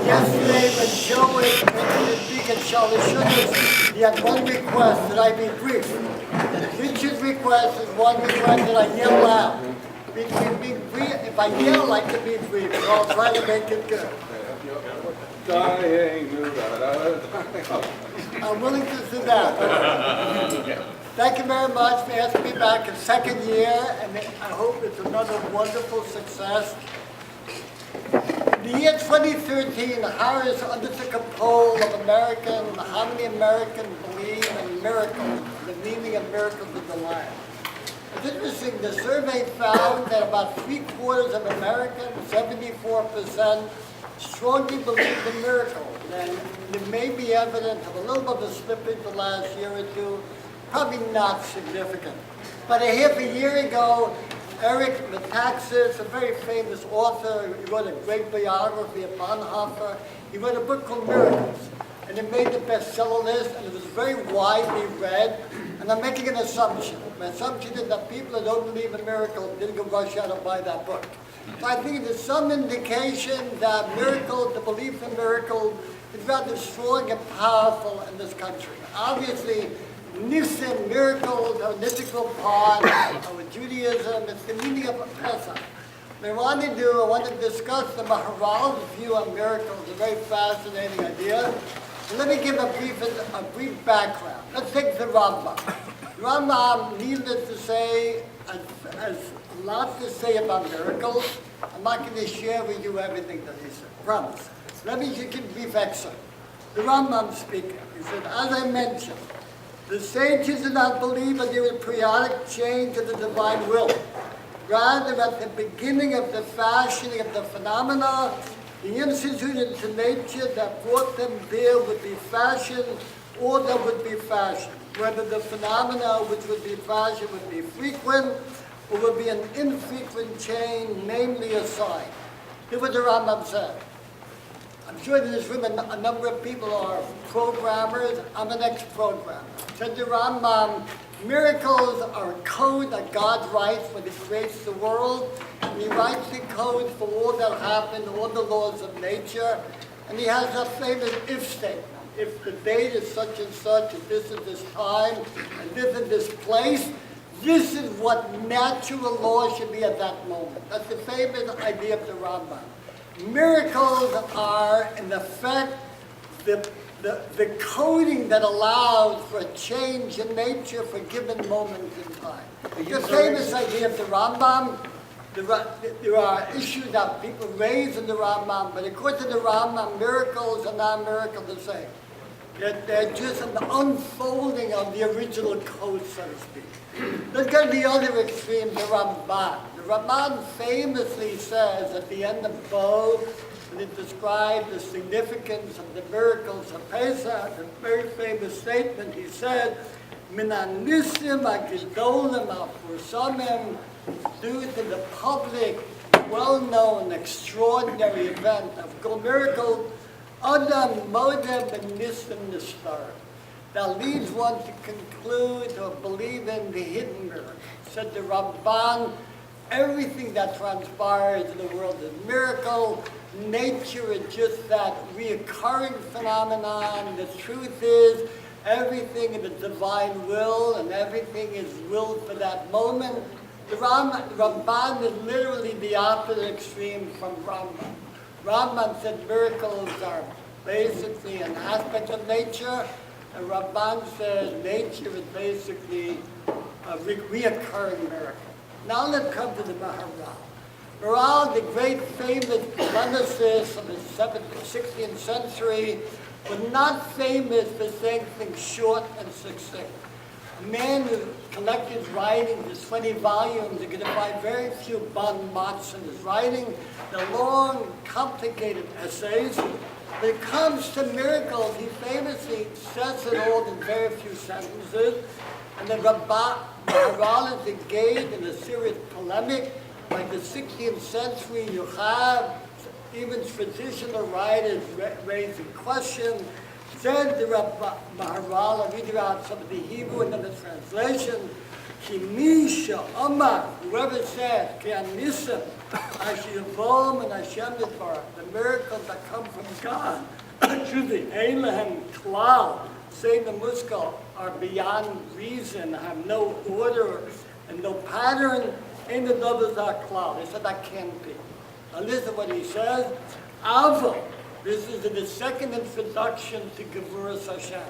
Yesterday, when Joe was speaking at Charlotte Sugars, he had one request that I be brief. Richard's request is one request that I yell loud. If I yell, I can be brief, so I'll try to make it good. I'm willing to do that. Thank you very much for asking me back a second year, and I hope it's another wonderful success. In the year 2013, Harris undertook a poll of Americans, how many Americans believe in miracles, the meaning of miracles in the land. It's interesting, the survey found that about 3/4 of Americans, 74%, strongly believe in miracles. And it may be evidence of a little bit of a slippage the last year or two, probably not significant. But a half a year ago, Eric Metaxas, a very famous author, he wrote a great biography of Bonhoeffer. He wrote a book called Miracles, and it made the bestseller list, and it was very widely read. And I'm making an assumption. My assumption is that people who don't believe in miracles didn't go rush out and buy that book. So I think there's some indication that miracles, the belief in miracles, is rather strong and powerful in this country. Obviously, Nisim, miracles, are an integral part of Judaism. It's the meaning of Pesach. What I want to discuss the Maharal's view on miracles, a very fascinating idea. And let me give a brief background. Let's take the Rambam. The Rambam, needless to say, has a lot to say about miracles. I'm not going to share with you everything that he said. Promise. Let me just give a brief excerpt. The Rambam speaking. He said, as I mentioned, the sages do not believe that there is periodic change of the divine will. Rather, at the beginning of the fashioning of the phenomena, the instituted to nature that brought them there would be fashioned, or there would be fashioned. Whether the phenomena which would be fashioned would be frequent, or would be an infrequent chain, namely a sign. Here's what the Rambam said. I'm sure in this room a number of people are programmers. I'm an ex-programmer. Said the Rambam, miracles are a code that God writes when he creates the world. And he writes the code for all that happened, all the laws of nature. And he has a famous if statement. If the date is such and such, and this is this time, and this is this place, this is what natural law should be at that moment. That's the famous idea of the Rambam. Miracles are, in effect, the coding that allows for a change in nature for given moments in time. The famous idea of the Rambam, there are issues that people raise in the Rambam, but according to the Rambam, miracles are not miracles the same. They're just an unfolding of the original code, so to speak. Let's go to the other extreme, the Ramban. The Ramban famously says at the end of both, when it describes the significance of the miracles of Pesach, a very famous statement, he said, Min hanisim hagedolim hafursamim, due to the public, well-known, extraordinary event of God miracle, Adam modem and nisim nistar. That leads one to conclude or believe in the hidden miracle. Said the Ramban, everything that transpires in the world is miracle. Nature is just that reoccurring phenomenon. The truth is, everything in the divine will, and everything is willed for that moment. The Ramban is literally the opposite extreme from Rambam. Rambam said miracles are basically an aspect of nature, and Ramban says nature is basically a reoccurring miracle. Now let's come to the Maharal. Maharal, the great famous polemicist of the 16th century, was not famous for saying things short and succinct. A man who collected his writings, his 20 volumes, you're going to find very few bon mots in his writing. They're long, complicated essays. When it comes to miracles, he famously says it all in very few sentences. And the Maharal is engaged in a serious polemic. Like the 16th century, you have even traditional writers raising questions. Said the Maharal, I'll read you out some of the Hebrew and then the translation. Ki misha amar, whoever says, ki anisim, Hashivom and Hashem Yitbarach, the miracles that come from God, truly, Elohim Klal, say the Muskal, are beyond reason, have no order and no pattern. Ain't the others are Klal. They said that can't be. Now listen what he says. Ava, this is the second introduction to Gevuras Hashem.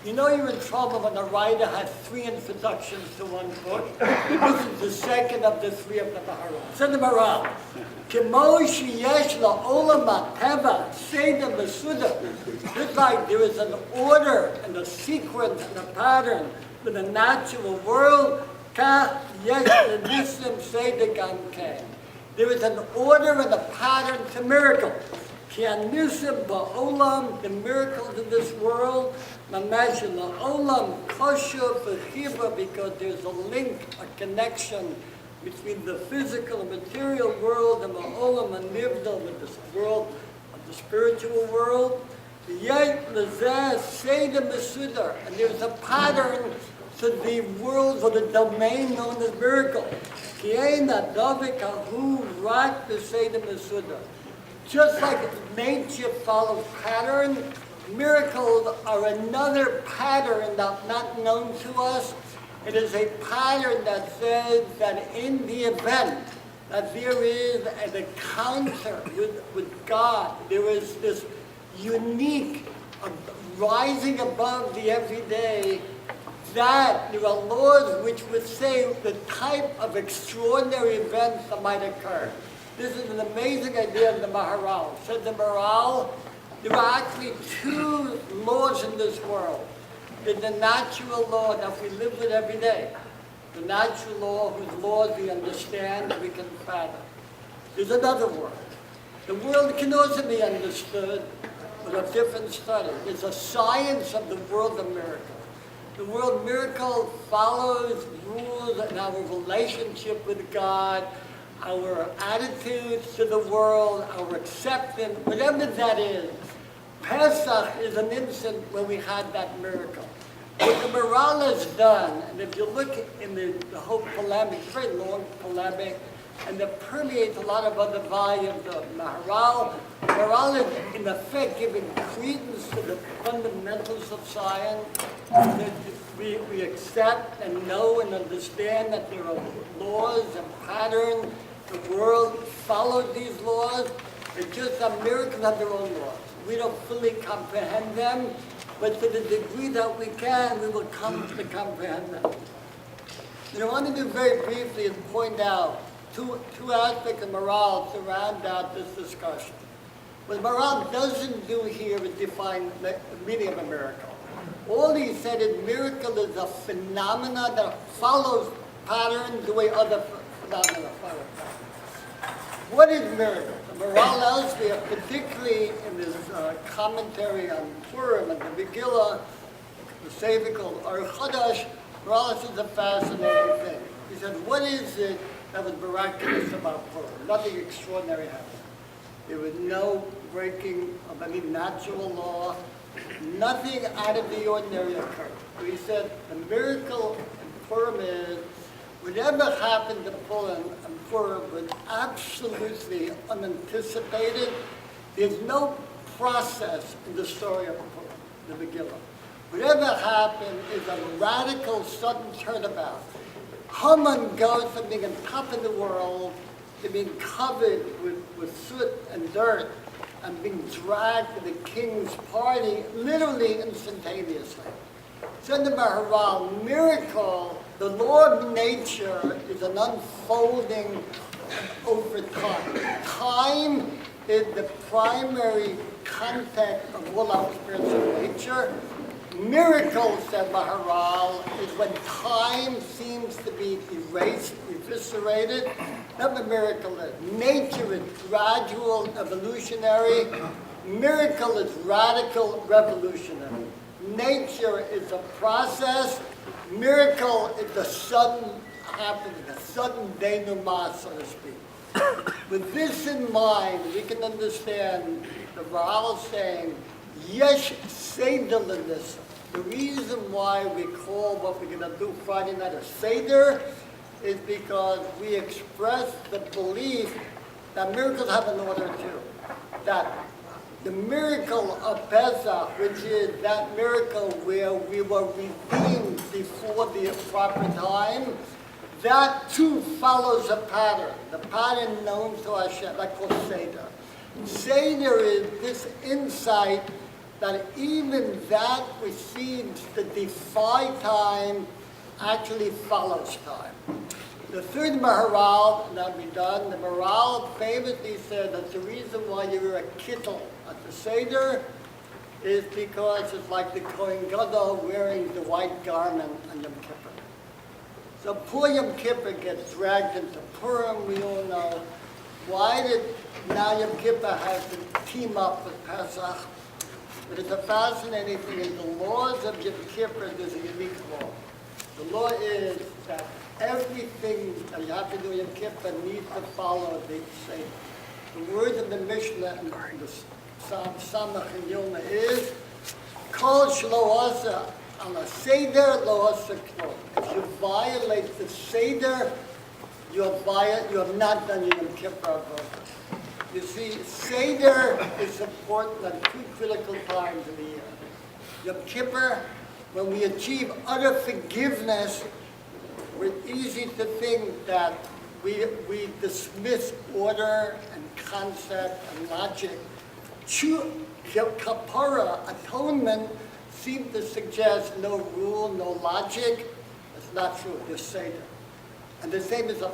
You know you're in trouble when a writer has 3 introductions to one book. This is the second of the 3 of the Maharal. Send the Maharal. Kemo sheyesh la'olam ha'teva seder mesuder. Just like there is an order and a sequence and a pattern for the natural world, kach yesh l'nisim seder gam kein. There is an order and a pattern to miracles. Ki anisim ba'olam, the miracles in this world, mamash la'olam kosher v'chiva, because there's a link, a connection between the physical and material world and ma'olam and nivdal, with this world of the spiritual world. Yet l'zeh seder mesudar, and there's a pattern to the world or the domain known as miracle. Ki ein adavik ahu rak b'seder mesudar. Just like nature follows pattern, miracles are another pattern that's not known to us. It is a pattern that says that in the event that there is an encounter with God, there is this unique rising above the everyday, that there are laws which would say the type of extraordinary events that might occur. This is an amazing idea of the Maharal. Said the Maharal, there are actually 2 laws in this world. There's the natural law that we live with every day. The natural law, whose laws we understand, we can fathom. There's another world. The world can also be understood with a different study. There's a science of the world of miracles. The world miracle follows rules in our relationship with God, our attitudes to the world, our acceptance, whatever that is. Pesach is an instant when we had that miracle. What the Maharal has done, and if you look in the whole polemic, it's a very long polemic, and it permeates a lot of other volumes of Maharal. Maharal is in effect giving credence to the fundamentals of science. That we accept and know and understand that there are laws and patterns. The world follows these laws. It's just that miracles have their own laws. We don't fully comprehend them, but to the degree that we can, we will come to comprehend them. And I want to do very briefly is point out two aspects of Maharal to round out this discussion. What Maharal doesn't do here is define the meaning of a miracle. All he said is miracle is a phenomena that follows patterns the way other phenomena follow patterns. What is miracle? The Maharal elsewhere, particularly in his commentary on Purim and the Megillah, the Sefer called Or Chadash, Maharal says a fascinating thing. He said, what is it that was miraculous about Purim? Nothing extraordinary happened. There was no breaking of any natural law. Nothing out of the ordinary occurred. So he said, the miracle in Purim is, whatever happened to Purim was absolutely unanticipated. There's no process in the story of Purim, the Megillah. Whatever happened is a radical, sudden turnabout. Haman goes from being on top of the world to being covered with soot and dirt and being dragged to the king's party, literally instantaneously. Said the Maharal, miracle, the law of nature is an unfolding over time. Time is the primary context of all our spiritual nature. Miracle, said Maharal, is when time seems to be erased, eviscerated. That's what miracle is. Nature is gradual, evolutionary. Miracle is radical, revolutionary. Nature is a process. Miracle is the sudden happening, a sudden denouement, so to speak. With this in mind, we can understand the Maharal saying, Yesh Seder l'Nisa. The reason why we call what we're going to do Friday night a Seder is because we express the belief that miracles have an order too. That the miracle of Pesach, which is that miracle where we were redeemed before the proper time, that too follows a pattern. The pattern known to Hashem, that's called Seder. Seder is this insight that even that precedes the defy time actually follows time. The third Maharal, and I'll be done, the Maharal famously said that the reason why you wear a kittel at the Seder is because it's like the Kohen Gadol wearing the white garment on Yom Kippur. So poor Yom Kippur gets dragged into Purim, we all know. Why did now Yom Kippur have to team up with Pesach? But it's a fascinating thing. In the laws of Yom Kippur, there's a unique law. The law is that everything that you have to do in Yom Kippur needs to follow the Seder. The words of the Mishnah and the Psalm Samach and Yoma is, Kol shelo asa ala Seder lo asa klum. If you violate the Seder, you have not done your Yom Kippur. You see, Seder is important at two critical times of the year. Yom Kippur, when we achieve utter forgiveness, we're easy to think that we dismiss order and concept and logic. Kapara, atonement, seems to suggest no rule, no logic. It's not true, just Seder. And the same is a